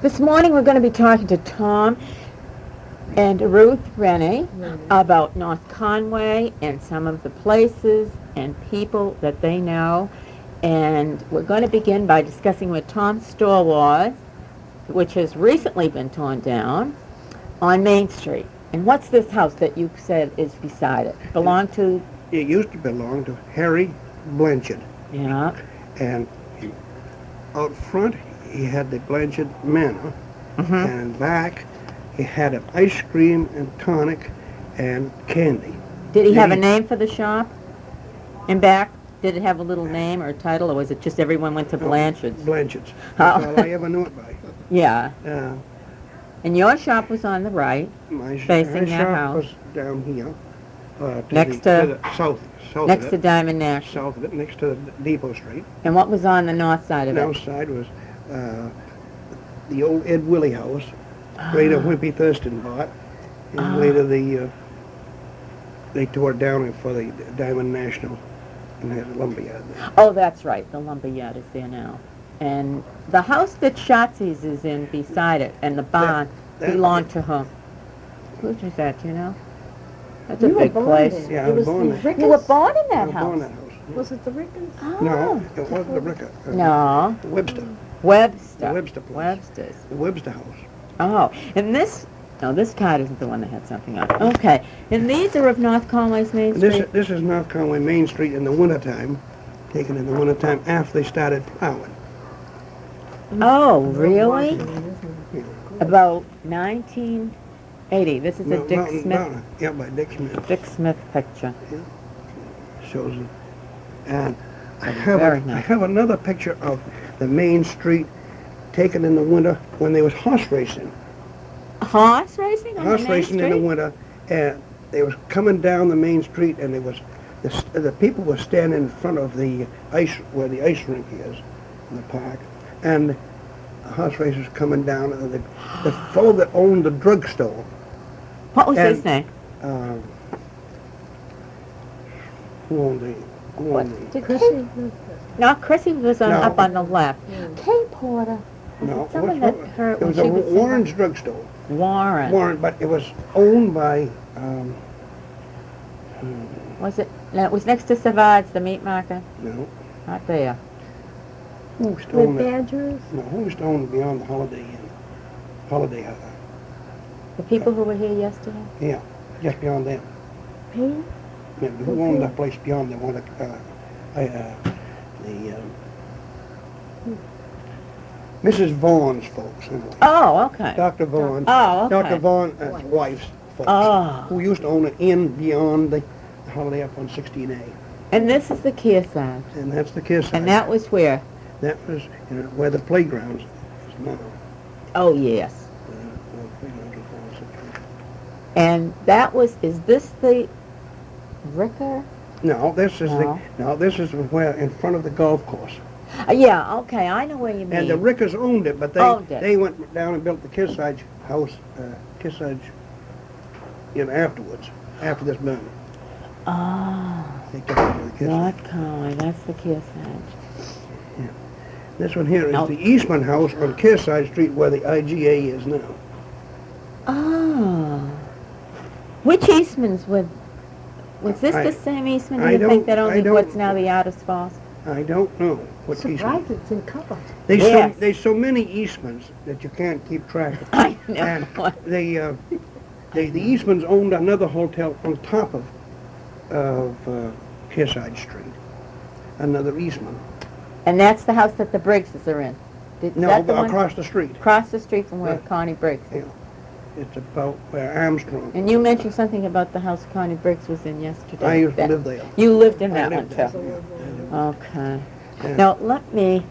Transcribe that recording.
This morning we're going to be talking to Tom and Ruth Reny about North Conway and some of the places and people that they know. And we're going to begin by discussing what Tom's store was, which has recently been torn down, on Main Street. And what's this house that you said is beside it? Belonged to? It used to belong to Harry Blanchard. Yeah. And out front, he had the Blanchard Manor, and back, he had an ice cream and tonic and candy. Did he have a name for the shop? In back, did it have a little name or a title, or was it just everyone went to Blanchard's? Blanchard's. That's all I ever knew it by. Yeah. And your shop was on the right, facing that shop house. was down here, Next to the south next of to it, Diamond National. south of it, next to Depot Street. And what was on the north side of The it? north side was the old Ed Willie house. Later, Wimpy Thurston bought, and later they tore it down for the Diamond National and had a lumberyard there. Oh, that's right. The lumberyard is there now. And the house that Schatzi's is in beside it, and the barn, that- belonged to whom? Whose was that, do you know? That's a You were big born place. there. Yeah, I It was was born the there. Rickers? You were born in I that was house? born in that house. Was it the Rickers? Oh. No, it wasn't the Ricker. No. Webster. Webster. The Webster place. Webster's. The Webster house. Oh, and this card isn't the one that had something on it. Okay. And these are of North Conway's Main And Street? this is North Conway Main Street in the wintertime, taken in the wintertime after they started plowing. Oh, really? Yeah. About 1980. This is a Dick Smith. Yeah, by Dick Smith. Dick Smith picture. Shows it. And I Very nice. have another picture of the Main Street taken in the winter when there was horse racing. Horse racing on Horse the Main racing Street? in the winter, and they was coming down the Main Street, and there was the people were standing in front of the ice where the ice rink is in the park, and the horse racers coming down, and the fellow that owned the drugstore. What was And- his name? Who owned the? Chrissy? No, Chrissy was No. up on the left. Kay Porter. No, Someone that hurt it when was she a was Warren's drugstore. Warren. Warren, but it was owned by. Was it? No, it was next to Savard's, the meat market. No, Not there. who used to With own it? Badgers? No, who used to own it beyond the Holiday Inn? Holiday, The people who were here yesterday? yeah, just beyond them. Pete? Yeah, who owned that place beyond them? Mrs. Vaughn's folks, anyway. Oh, okay. Dr. Vaughan. Oh, okay. Dr. Vaughn's wife's folks. Oh. Who used to own it in beyond the Holiday up on 16A. And this is the Kearsarge. And that's the Kiss. And that was where? That was where the playgrounds is now. Oh, yes. Where the playgrounds are falling. And that was, is this the Ricker? No, this is No. this is where in front of the golf course. Yeah, okay, I know where you mean. And the Rickers owned it, but Owned it. they went down and built the Kearsarge house, Kearsarge, afterwards, after this burn. Oh, They took over the Kearsarge. North Conway, that's the Kearsarge. This one here is No. the Eastman house on Kearsarge Street where the IGA is now. Oh. Which Eastman's was this the same Eastman? Do you think that only what's now the Artist Falls? I don't know what Eastman. Surprised it's in cover. Yes. There's so many Eastmans that you can't keep track of. I know. And the Eastmans owned another hotel on top of Kearsarge Street. Another Eastman. And that's the house that the Briggses are in? Is No, that the one? across the street. Across the street from where Right. Connie Briggs is. Yeah. It's about where Armstrong. And you mentioned something about the house Connie Briggs was in yesterday. I used to live there. You lived in I that lived one there. too? Yeah. Okay. Yeah. Now, let me